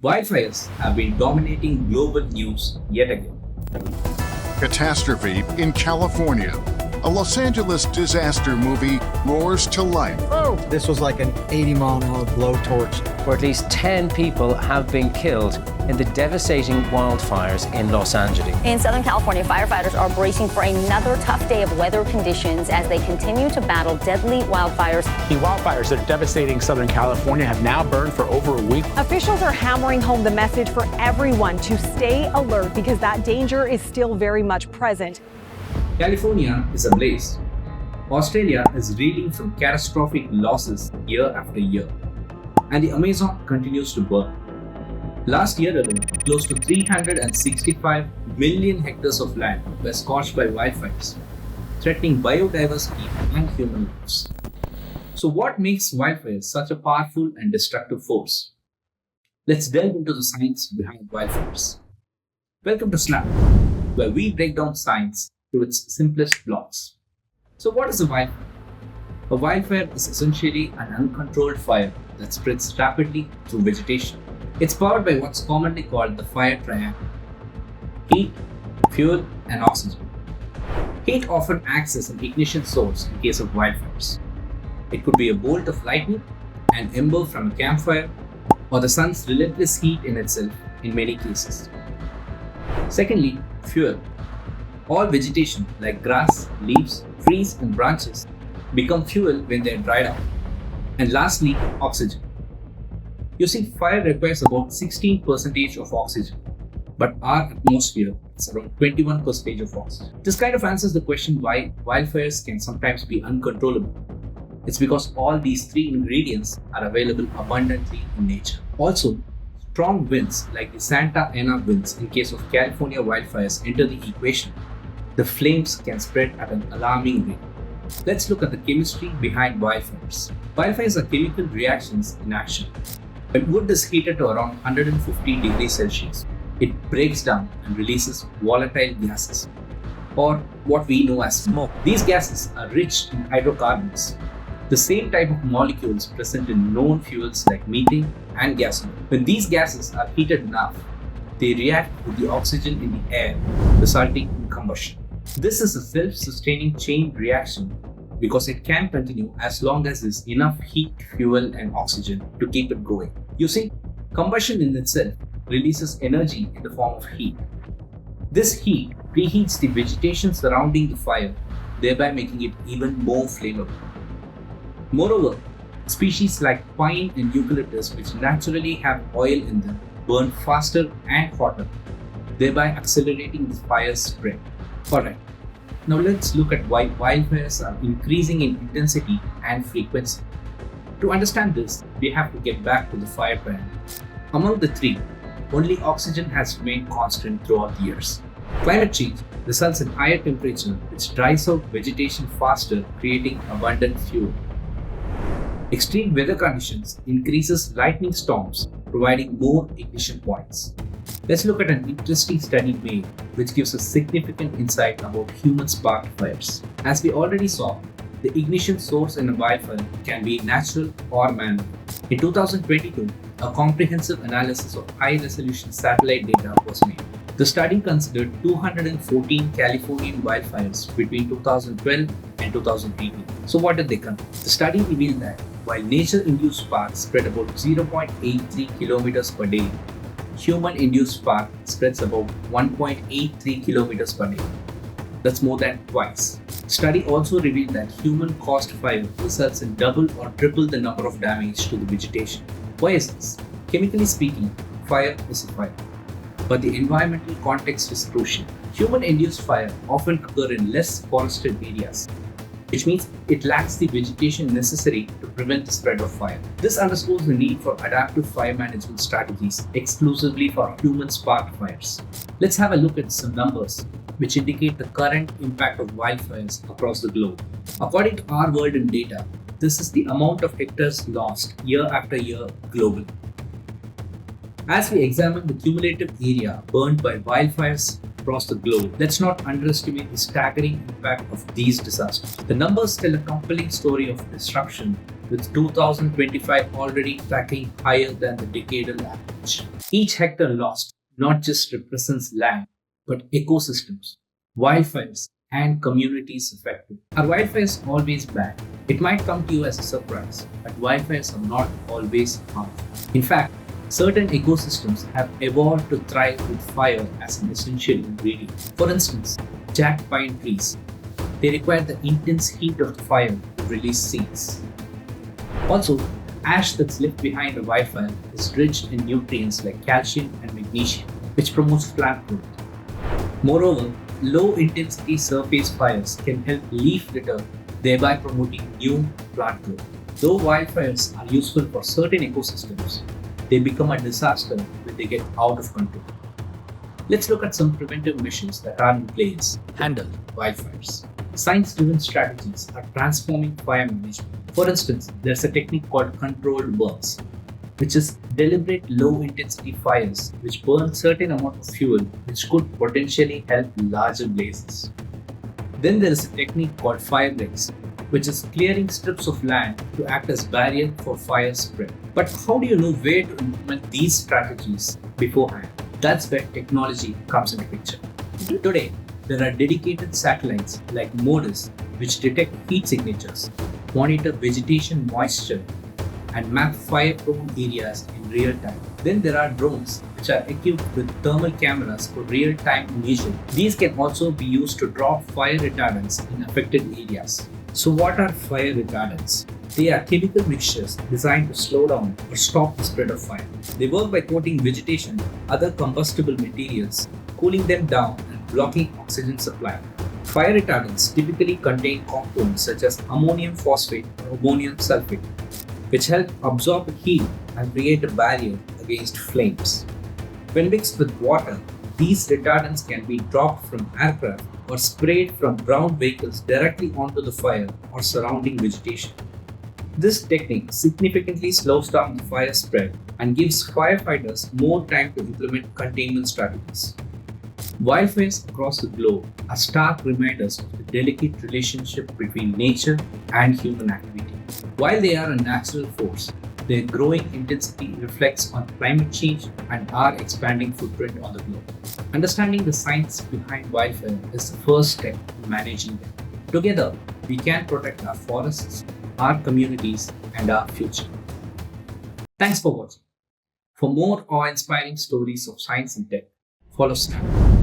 Wildfires have been dominating global news yet again. Catastrophe in California. A Los Angeles disaster movie roars to life. Oh! This was like an 80-mile-an-hour blowtorch. Where at least 10 people have been killed in the devastating wildfires in Los Angeles. In Southern California, firefighters are bracing for another tough day of weather conditions as they continue to battle deadly wildfires. The wildfires that are devastating Southern California have now burned for over a week. Officials are hammering home the message for everyone to stay alert because that danger is still very much present. California is ablaze. Australia is reeling from catastrophic losses year after year. And the Amazon continues to burn. Last year alone, close to 365 million hectares of land were scorched by wildfires, threatening biodiversity and human lives. So what makes wildfires such a powerful and destructive force? Let's delve into the science behind wildfires. Welcome to Snap, where we break down science to its simplest blocks. So what is a wildfire? A wildfire is essentially an uncontrolled fire that spreads rapidly through vegetation. It's powered by what's commonly called the fire triangle: heat, fuel, and oxygen. Heat often acts as an ignition source in case of wildfires. It could be a bolt of lightning, an ember from a campfire, or the sun's relentless heat in itself in many cases. Secondly, fuel. All vegetation like grass, leaves, trees, and branches become fuel when they are dried out. And lastly, oxygen. You see, fire requires about 16% of oxygen, but our atmosphere is around 21% of oxygen. This kind of answers the question why wildfires can sometimes be uncontrollable. It's because all these three ingredients are available abundantly in nature. Also, strong winds like the Santa Ana winds in case of California wildfires enter the equation. The flames can spread at an alarming rate. Let's look at the chemistry behind wildfires. Wildfires are chemical reactions in action. When wood is heated to around 150 degrees Celsius, it breaks down and releases volatile gases, or what we know as smoke. These gases are rich in hydrocarbons, the same type of molecules present in known fuels like methane and gasoline. When these gases are heated enough, they react with the oxygen in the air, resulting in combustion. This is a self-sustaining chain reaction because it can continue as long as there's enough heat, fuel, and oxygen to keep it going. You see, combustion in itself releases energy in the form of heat. This heat preheats the vegetation surrounding the fire, thereby making it even more flammable. Moreover, species like pine and eucalyptus, which naturally have oil in them, burn faster and hotter, thereby accelerating the fire's spread. Alright, now let's look at why wildfires are increasing in intensity and frequency. To understand this, we have to get back to the fire triangle. Among the three, only oxygen has remained constant throughout the years. Climate change results in higher temperature, which dries out vegetation faster, creating abundant fuel. Extreme weather conditions increases lightning storms, providing more ignition points. Let's look at an interesting study made which gives us significant insight about human sparked fires. As we already saw, the ignition source in a wildfire can be natural or man-made. In 2022, a comprehensive analysis of high-resolution satellite data was made. The study considered 214 Californian wildfires between 2012 and 2018. So what did they conclude? The study revealed that while nature-induced sparks spread about 0.83 kilometers per day, human-induced spark spreads about 1.83 kilometers per day. That's more than twice. The study also revealed that human-caused fire results in double or triple the number of damage to the vegetation. Why is this? Chemically speaking, fire is a fire, but the environmental context is crucial. Human-induced fire often occur in less forested areas, which means it lacks the vegetation necessary to prevent the spread of fire. This underscores the need for adaptive fire management strategies exclusively for human-sparked fires. Let's have a look at some numbers which indicate the current impact of wildfires across the globe. According to our world in data, this is the amount of hectares lost year after year globally. As we examine the cumulative area burned by wildfires across the globe, let's not underestimate the staggering impact of these disasters. The numbers tell a compelling story of destruction, with 2025 already tracking higher than the decadal average. damage. Each hectare lost not just represents land, but ecosystems, wildfires, and communities affected. Are wildfires always bad? It might come to you as a surprise, but wildfires are not always harmful. In fact, certain ecosystems have evolved to thrive with fire as an essential ingredient. For instance, jack pine trees. They require the intense heat of the fire to release seeds. Also, ash that's left behind a wildfire is rich in nutrients like calcium and magnesium, which promotes plant growth. Moreover, low-intensity surface fires can help leaf litter, thereby promoting new plant growth. Though wildfires are useful for certain ecosystems, they become a disaster when they get out of control. Let's look at some preventive measures that are in place to handle wildfires. Science-driven strategies are transforming fire management. For instance, there's a technique called controlled burns, which is deliberate low-intensity fires which burn certain amount of fuel which could potentially help larger blazes. Then there is a technique called fire rings, which is clearing strips of land to act as barrier for fire spread. But how do you know where to implement these strategies beforehand? That's where technology comes into picture. Today, there are dedicated satellites like MODIS which detect heat signatures, monitor vegetation moisture, and map fire-prone areas in real time. Then there are drones which are equipped with thermal cameras for real-time imaging. These can also be used to drop fire retardants in affected areas. So what are fire retardants? They are chemical mixtures designed to slow down or stop the spread of fire. They work by coating vegetation with other combustible materials, cooling them down and blocking oxygen supply. Fire retardants typically contain compounds such as ammonium phosphate or ammonium sulfate, which help absorb the heat and create a barrier against flames. When mixed with water, these retardants can be dropped from aircraft or sprayed from ground vehicles directly onto the fire or surrounding vegetation. This technique significantly slows down the fire spread and gives firefighters more time to implement containment strategies. Wildfires across the globe are stark reminders of the delicate relationship between nature and human activity. While they are a natural force, their growing intensity reflects on climate change and our expanding footprint on the globe. Understanding the science behind wildfire is the first step in managing them. Together, we can protect our forests, our communities, and our future. Thanks for watching. For more awe-inspiring stories of science and tech, follow Snap.